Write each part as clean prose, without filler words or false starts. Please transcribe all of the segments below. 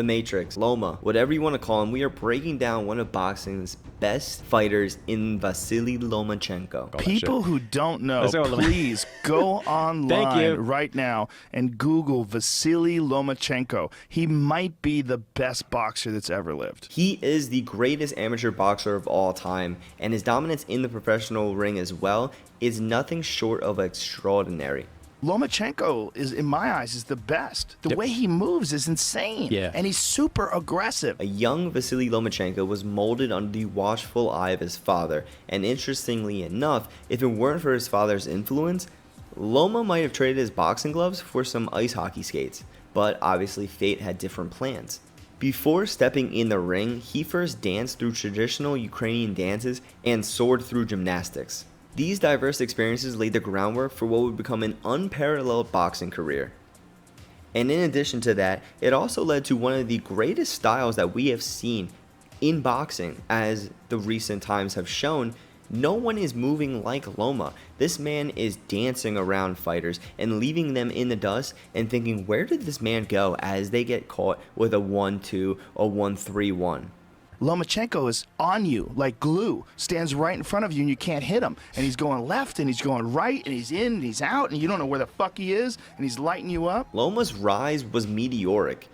the Matrix, Loma, whatever you want to call him, we are breaking down one of boxing's best fighters in Vasily Lomachenko. People who don't know, Let's go, please go online you. right now and Google Vasily Lomachenko. He might be the best boxer that's ever lived. He is the greatest amateur boxer of all time, and his dominance in the professional ring as well is nothing short of extraordinary. Lomachenko is, in my eyes, is the best. The way he moves is insane. Yeah. And he's super aggressive. A young Vasily Lomachenko was molded under the watchful eye of his father, and interestingly enough, if it weren't for his father's influence, Loma might have traded his boxing gloves for some ice hockey skates, but obviously fate had different plans. Before stepping in the ring, he first danced through traditional Ukrainian dances and soared through gymnastics. These diverse experiences laid the groundwork for what would become an unparalleled boxing career. And in addition to that, it also led to one of the greatest styles that we have seen in boxing. As the recent times have shown, no one is moving like Loma. This man is dancing around fighters and leaving them in the dust and thinking, where did this man go, as they get caught with a 1-2 or 1-3-1. Lomachenko is on you like glue, stands right in front of you and you can't hit him. And he's going left and he's going right and he's in and he's out and you don't know where the fuck he is and he's lighting you up. Loma's rise was meteoric.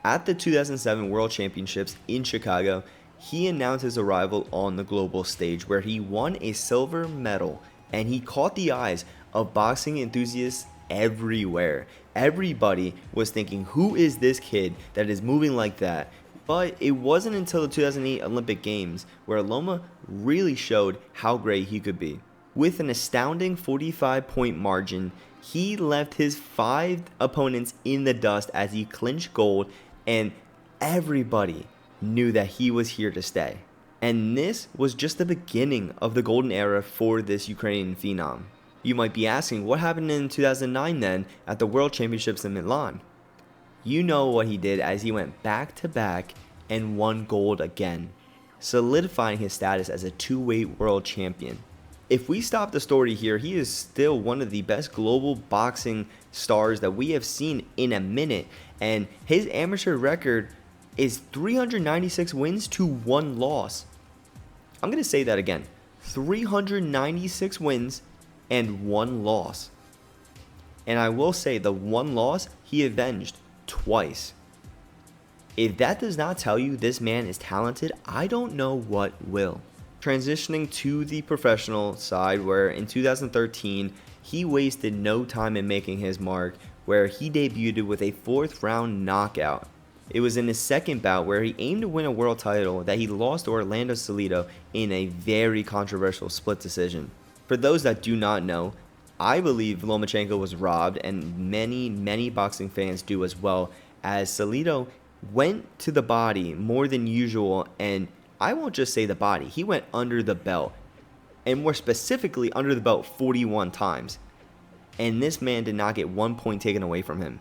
At the 2007 World Championships in Chicago, he announced his arrival on the global stage where he won a silver medal, and he caught the eyes of boxing enthusiasts everywhere. Everybody was thinking, who is this kid that is moving like that? But it wasn't until the 2008 Olympic Games where Loma really showed how great he could be. With an astounding 45-point margin, he left his 5 opponents in the dust as he clinched gold, and everybody knew that he was here to stay. And this was just the beginning of the golden era for this Ukrainian phenom. You might be asking, what happened in 2009 then at the World Championships in Milan? You know what he did, as he went back to back and won gold again, solidifying his status as a 2-weight world champion. If we stop the story here, he is still one of the best global boxing stars that we have seen in a minute, and his amateur record is 396 wins to 1 loss. I'm going to say that again. 396 wins and 1 loss. And I will say the 1 loss he avenged twice. If that does not tell you this man is talented, I don't know what will. Transitioning to the professional side, where in 2013 he wasted no time in making his mark, where he debuted with a 4th round knockout. It was in his second bout where he aimed to win a world title that he lost to Orlando Salido in a very controversial split decision. For those that do not know, I believe Lomachenko was robbed, and many boxing fans do as well, as Salido went to the body more than usual, and I won't just say the body, he went under the belt, and more specifically under the belt 41 times, and this man did not get 1 point taken away from him.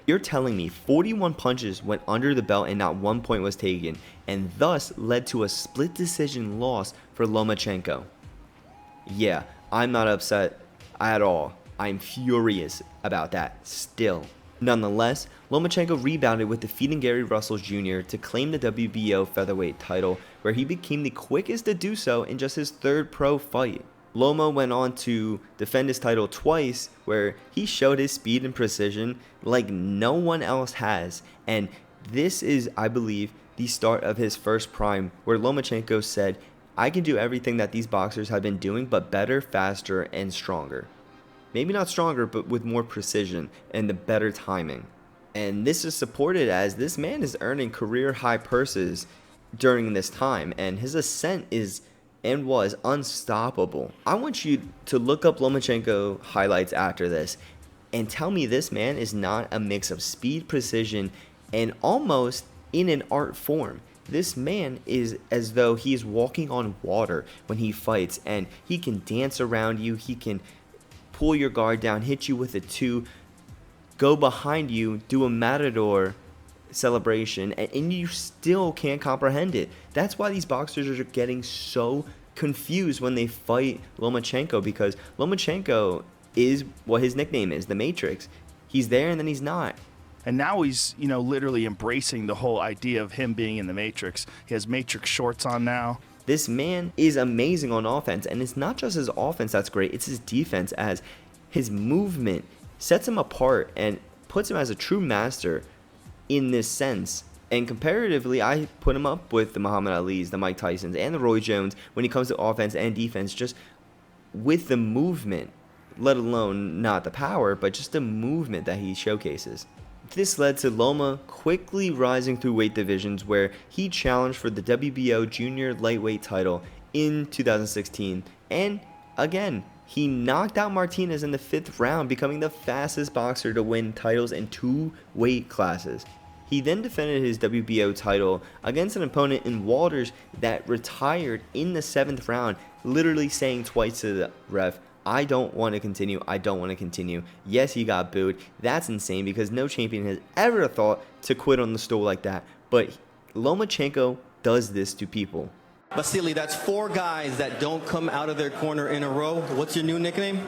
You're telling me 41 punches went under the belt and not 1 point was taken, and thus led to a split decision loss for Lomachenko? Yeah, I'm not upset at all. I'm furious about that still. Nonetheless, Lomachenko rebounded with defeating Gary Russell Jr. to claim the WBO featherweight title, where he became the quickest to do so in just his 3rd pro fight. Loma went on to defend his title twice, where he showed his speed and precision like no one else has, and this is, I believe, the start of his first prime, where Lomachenko said, I can do everything that these boxers have been doing, but better, faster, and stronger. Maybe not stronger, but with more precision and the better timing. And this is supported as this man is earning career high purses during this time, and his ascent is and was unstoppable. I want you to look up Lomachenko highlights after this and tell me this man is not a mix of speed, precision, and almost in an art form. This man is as though he is walking on water when he fights, and he can dance around you, he can pull your guard down, hit you with a 2, go behind you, do a matador celebration, and you still can't comprehend it. That's why these boxers are getting so confused when they fight Lomachenko, because Lomachenko is what his nickname is, the Matrix. He's there and then he's not. And now he's, literally embracing the whole idea of him being in the Matrix. He has Matrix shorts on now. This man is amazing on offense, and it's not just his offense that's great, it's his defense, as his movement sets him apart and puts him as a true master in this sense. And comparatively, I put him up with the Muhammad Ali's, the Mike Tysons, and the Roy Jones when it comes to offense and defense, just with the movement, let alone not the power, but just the movement that he showcases. This led to Loma quickly rising through weight divisions, where he challenged for the WBO junior lightweight title in 2016, and again, he knocked out Martinez in the 5th round, becoming the fastest boxer to win titles in 2 weight classes. He then defended his WBO title against an opponent in Walters that retired in the 7th round, literally saying twice to the ref, "I don't want to continue, I don't want to continue." Yes, he got booed. That's insane, because no champion has ever thought to quit on the stool like that. But Lomachenko does this to people. Vasily, that's 4 guys that don't come out of their corner in a row. What's your new nickname?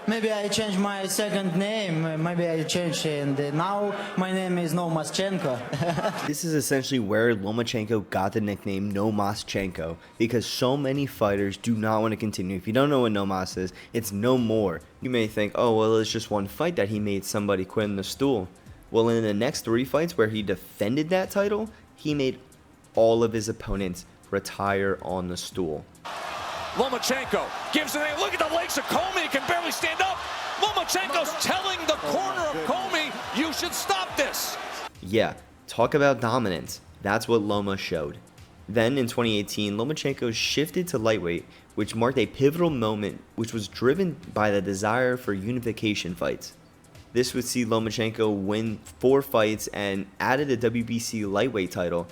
Maybe I changed my second name. Maybe I changed, and now my name is Lomachenko. This is essentially where Lomachenko got the nickname Lomachenko, because so many fighters do not want to continue. If you don't know what Nomas is, it's no more. You may think, oh, well, it's just one fight that he made somebody quit on the stool. Well, in the next 3 fights where he defended that title, he made all of his opponents retire on the stool. Lomachenko gives it a look at the legs of Comey. He can barely stand up. Lomachenko's telling the corner of Comey, you should stop this. Yeah, talk about dominance. That's what Loma showed. Then in 2018, Lomachenko shifted to lightweight, which marked a pivotal moment which was driven by the desire for unification fights. This would see Lomachenko win 4 fights and added a WBC lightweight title.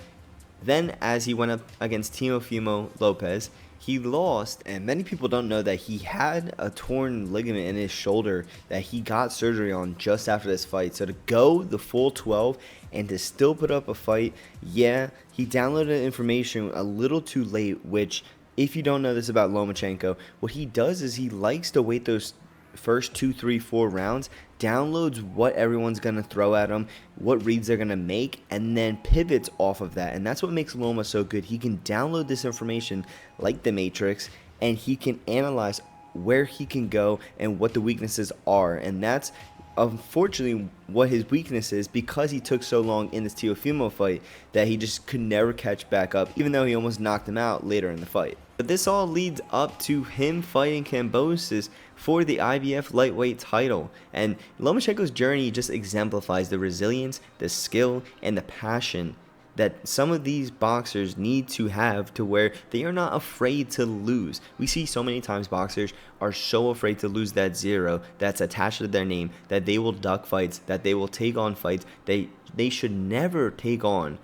Then, as he went up against Teofimo Lopez, he lost, and many people don't know that he had a torn ligament in his shoulder that he got surgery on just after this fight. So to go the full 12 and to still put up a fight, yeah, he downloaded information a little too late, which, if you don't know this about Lomachenko, what he does is he likes to wait those first 2, 3, 4 rounds, downloads what everyone's going to throw at him, what reads they're going to make, and then pivots off of that. And that's what makes Loma so good. He can download this information like the Matrix, and he can analyze where he can go and what the weaknesses are. And that's unfortunately what his weakness is, because he took so long in this Teofimo fight that he just could never catch back up, even though he almost knocked him out later in the fight. But this all leads up to him fighting Kambosos for the IBF lightweight title. And Lomachenko's journey just exemplifies the resilience, the skill, and the passion that some of these boxers need to have, to where they are not afraid to lose. We see so many times boxers are so afraid to lose that 0 that's attached to their name, that they will duck fights, that they will take on fights they should never take on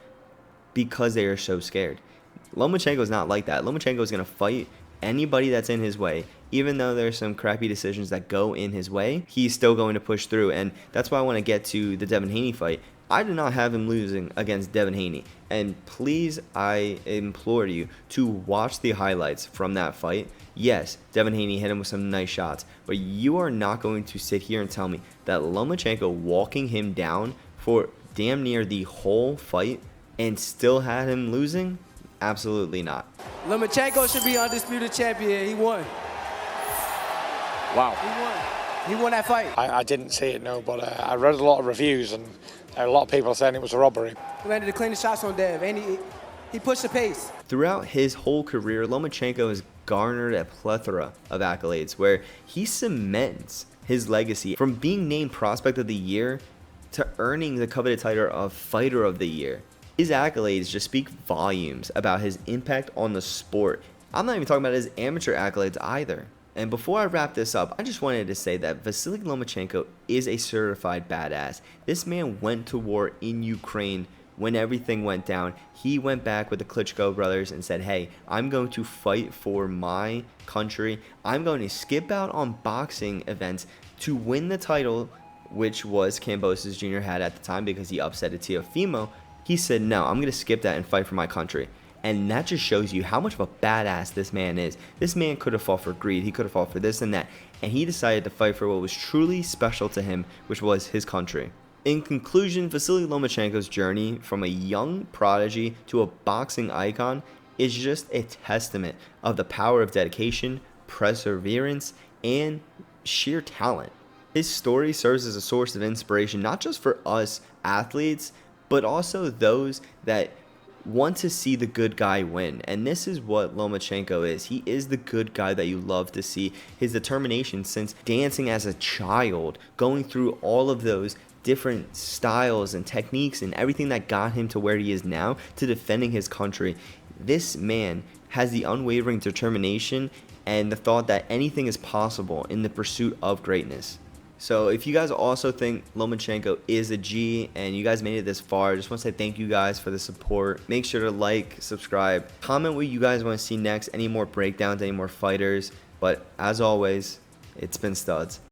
because they are so scared. Lomachenko is not like that. Lomachenko is going to fight anybody that's in his way. Even though there's some crappy decisions that go in his way, he's still going to push through. And that's why I want to get to the Devin Haney fight. I did not have him losing against Devin Haney. And please, I implore you to watch the highlights from that fight. Yes, Devin Haney hit him with some nice shots, but you are not going to sit here and tell me that Lomachenko walking him down for damn near the whole fight and still had him losing? Absolutely not. Lomachenko should be undisputed champion. He won. Wow. He won that fight. I didn't see it, no, but I read a lot of reviews, and a lot of people saying it was a robbery. He landed the cleanest shots on Dev, and he pushed the pace. Throughout his whole career, Lomachenko has garnered a plethora of accolades where he cements his legacy from being named Prospect of the Year to earning the coveted title of Fighter of the Year. His accolades just speak volumes about his impact on the sport. I'm not even talking about his amateur accolades either. And before I wrap this up, I just wanted to say that Vasily Lomachenko is a certified badass. This man went to war in Ukraine when everything went down. He went back with the Klitschko brothers and said, hey, I'm going to fight for my country. I'm going to skip out on boxing events to win the title, which was Kambosos Jr. had at the time because he upset Teofimo. He said, no, I'm going to skip that and fight for my country. And that just shows you how much of a badass this man is. This man could have fought for greed. He could have fought for this and that. And he decided to fight for what was truly special to him, which was his country. In conclusion, Vasily Lomachenko's journey from a young prodigy to a boxing icon is just a testament of the power of dedication, perseverance, and sheer talent. His story serves as a source of inspiration not just for us athletes, but also those that want to see the good guy win. And this is what Lomachenko is. He is the good guy that you love to see. His determination since dancing as a child, going through all of those different styles and techniques and everything that got him to where he is now, to defending his country. This man has the unwavering determination and the thought that anything is possible in the pursuit of greatness. So if you guys also think Lomachenko is a G and you guys made it this far, I just want to say thank you guys for the support. Make sure to like, subscribe, comment what you guys want to see next, any more breakdowns, any more fighters. But as always, it's been studs.